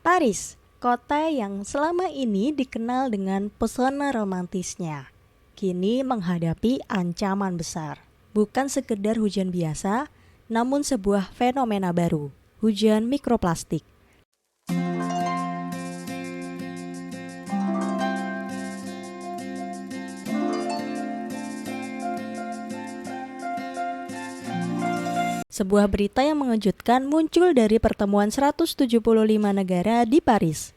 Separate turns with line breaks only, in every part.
Paris, kota yang selama ini dikenal dengan pesona romantisnya, kini menghadapi ancaman besar. Bukan sekedar hujan biasa, namun sebuah fenomena baru, hujan mikroplastik. Sebuah berita yang mengejutkan muncul dari pertemuan 175 negara di Paris.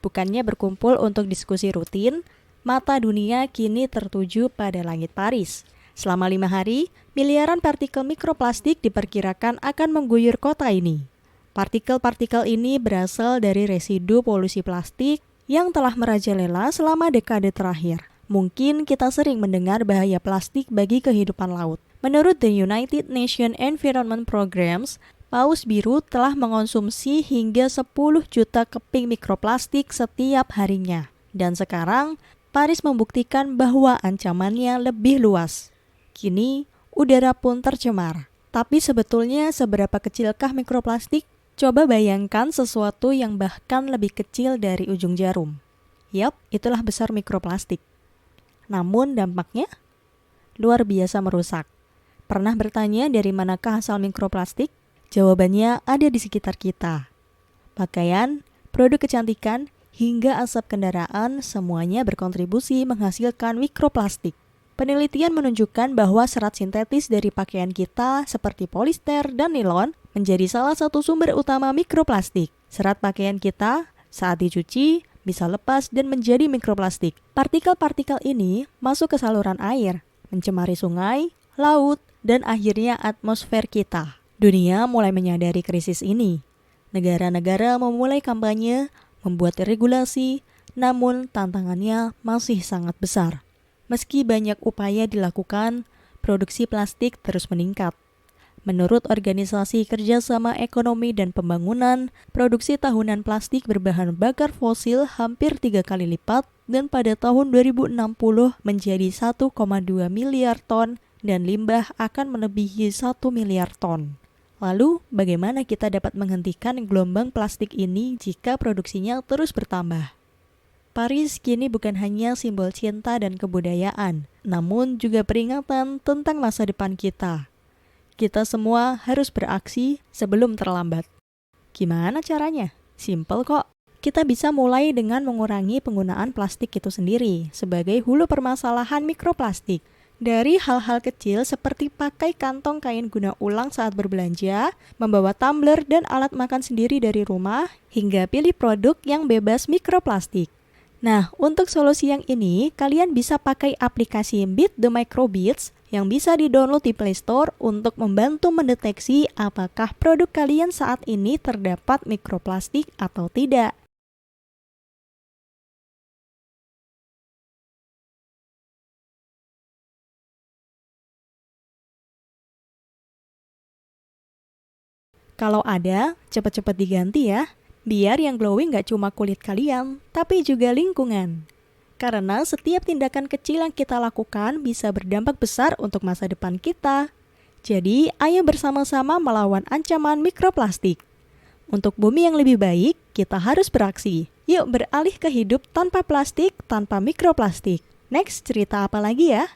Bukannya berkumpul untuk diskusi rutin, mata dunia kini tertuju pada langit Paris. Selama 5 hari, miliaran partikel mikroplastik diperkirakan akan mengguyur kota ini. Partikel-partikel ini berasal dari residu polusi plastik yang telah merajalela selama dekade terakhir. Mungkin kita sering mendengar bahaya plastik bagi kehidupan laut. Menurut The United Nations Environment Programs, Paus Biru telah mengonsumsi hingga 10 juta keping mikroplastik setiap harinya. Dan sekarang, Paris membuktikan bahwa ancamannya lebih luas. Kini, udara pun tercemar. Tapi sebetulnya seberapa kecilkah mikroplastik? Coba bayangkan sesuatu yang bahkan lebih kecil dari ujung jarum. Yap, itulah besar mikroplastik. Namun dampaknya luar biasa merusak. Pernah bertanya dari manakah asal mikroplastik? Jawabannya ada di sekitar kita. Pakaian, produk kecantikan, hingga asap kendaraan semuanya berkontribusi menghasilkan mikroplastik. Penelitian menunjukkan bahwa serat sintetis dari pakaian kita seperti polister dan nilon menjadi salah satu sumber utama mikroplastik. Serat pakaian kita saat dicuci bisa lepas dan menjadi mikroplastik. Partikel-partikel ini masuk ke saluran air, mencemari sungai, laut, dan akhirnya atmosfer kita. Dunia mulai menyadari krisis ini. Negara-negara memulai kampanye, membuat regulasi, namun tantangannya masih sangat besar. Meski banyak upaya dilakukan, produksi plastik terus meningkat. Menurut Organisasi Kerjasama Ekonomi dan Pembangunan, produksi tahunan plastik berbahan bakar fosil hampir 3 kali lipat dan pada tahun 2060 menjadi 1,2 miliar ton dan limbah akan melebihi 1 miliar ton. Lalu, bagaimana kita dapat menghentikan gelombang plastik ini jika produksinya terus bertambah? Paris kini bukan hanya simbol cinta dan kebudayaan, namun juga peringatan tentang masa depan kita. Kita semua harus beraksi sebelum terlambat. Gimana caranya? Simpel kok. Kita bisa mulai dengan mengurangi penggunaan plastik itu sendiri sebagai hulu permasalahan mikroplastik. Dari hal-hal kecil seperti pakai kantong kain guna ulang saat berbelanja, membawa tumbler dan alat makan sendiri dari rumah, hingga pilih produk yang bebas mikroplastik. Nah, untuk solusi yang ini, kalian bisa pakai aplikasi Beat the Microbeats yang bisa di-download di Play Store untuk membantu mendeteksi apakah produk kalian saat ini terdapat mikroplastik atau tidak. Kalau ada, cepat-cepat diganti ya, biar yang glowing gak cuma kulit kalian, tapi juga lingkungan. Karena setiap tindakan kecil yang kita lakukan bisa berdampak besar untuk masa depan kita. Jadi, ayo bersama-sama melawan ancaman mikroplastik. Untuk bumi yang lebih baik, kita harus beraksi. Yuk beralih ke hidup tanpa plastik, tanpa mikroplastik. Next, cerita apa lagi ya?